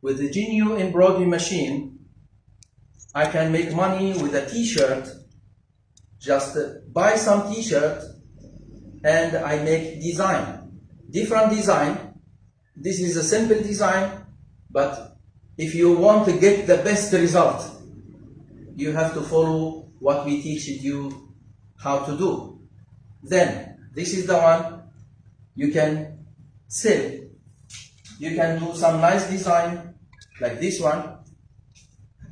with the jinyu embroidery machine, I can make money with a t-shirt. Just buy some t-shirt and I make design, different design. This is a simple design, but if you want to get the best result, you have to follow what we teach you how to do. Then this is the one you can sell. You can do some nice design like this one,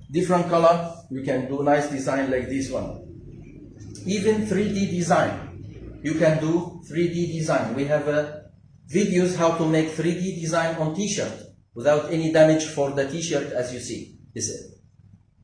different color. You can do nice design like this one. Even 3D design, you can do 3D design. We have videos how to make 3D design on t-shirt without any damage for the t-shirt. As you see, this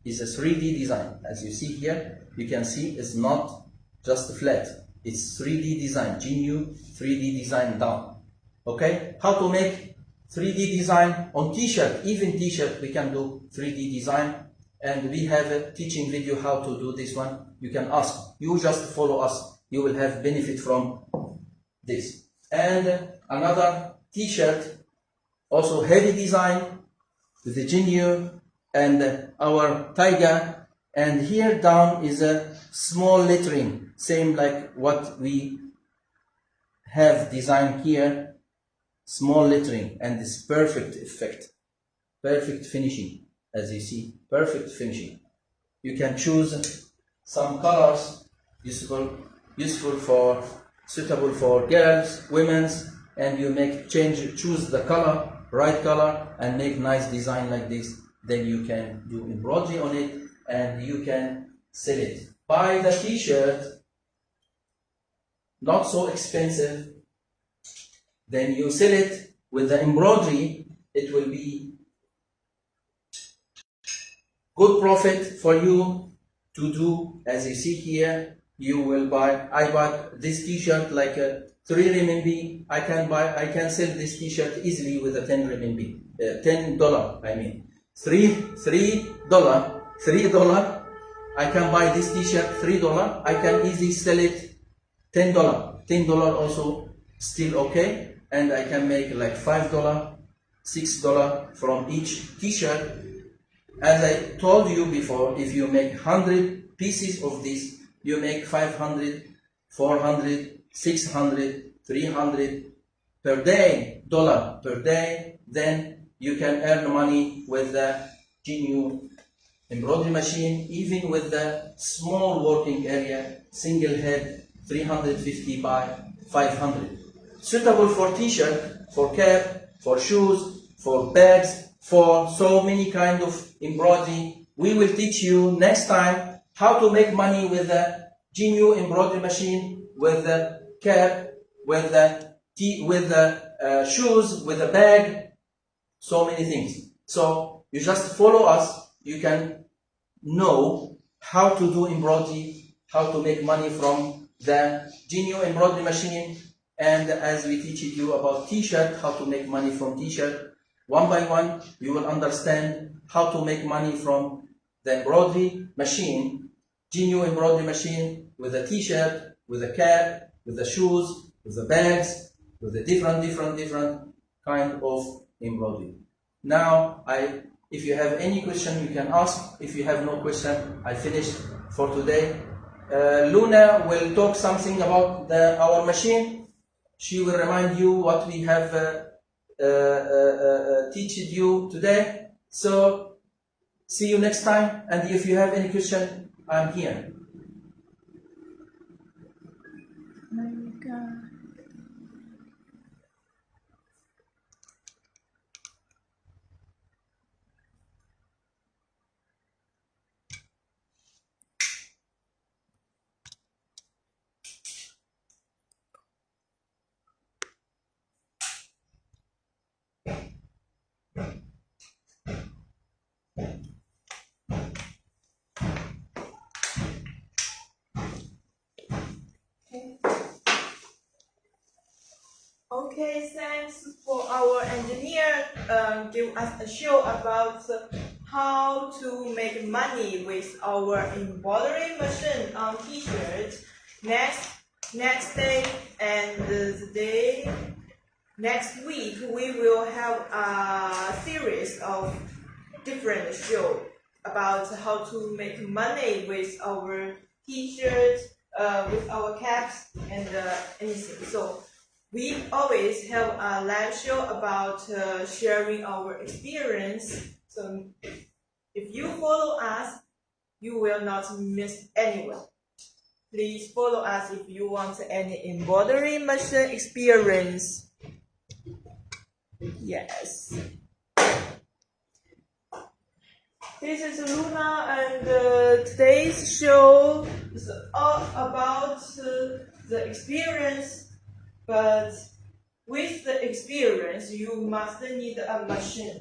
is a 3D design. As you see here, you can see it's not just flat, it's 3D design, jinyu 3D design down. Okay, how to make 3D design on t-shirt, even t-shirt we can do 3D design, and we have a teaching video how to do this one. You can ask, you just follow us, you will have benefit from this. And another t-shirt, also heavy design with the jinyu and our tiger, and here down is a small lettering, same like what we have designed here, small lettering, and this perfect effect, perfect finishing. As you see, perfect finishing. You can choose some colors suitable for girls, women's, and you choose the color, right color, and make nice design like this. Then you can do embroidery on it and you can sell it. Buy the t-shirt, not so expensive, then you sell it with the embroidery. It will be good profit for you to do. As you see here, you will buy, I bought this t-shirt like 3 RMB. I can sell this t-shirt easily with a 10 RMB, $10, I mean. $3. I can buy this t-shirt $3. I can easily sell it $10. $10 also still okay. And I can make like $5, $6 from each t-shirt. As I told you before, if you make 100 pieces of this, you make 500, 400, 600, 300 per day, dollar per day. Then you can earn money with the jinyu embroidery machine, even with the small working area, single head, 350 by 500. Suitable for t-shirt, for cap, for shoes, for bags, for so many kind of embroidery. We will teach you next time how to make money with the jinyu embroidery machine, with the cap, with the shoes, with the bag, so many things. So you just follow us, you can know how to do embroidery, how to make money from the jinyu embroidery machine. And as we teach you about t-shirt, how to make money from t-shirt, one by one, you will understand how to make money from the embroidery machine, jinyu embroidery machine, with a t-shirt, with a cap, with the shoes, with the bags, with the different kind of embroidery. Now, if you have any question, you can ask. If you have no question, I finished for today. Luna will talk something about our machine. She will remind you what we have teach you today. So see you next time, and if you have any question, I'm here. Okay, thanks for our engineer give us a show about how to make money with our embroidery machine on t-shirts. Next day and the day next week we will have a series of different shows about how to make money with our t-shirts, with our caps, and anything. So we always have a live show about sharing our experience. So if you follow us, you will not miss anyone. Please follow us if you want any embroidery machine experience. Yes. This is Luna, and today's show is all about the experience. But with the experience, you must need a machine.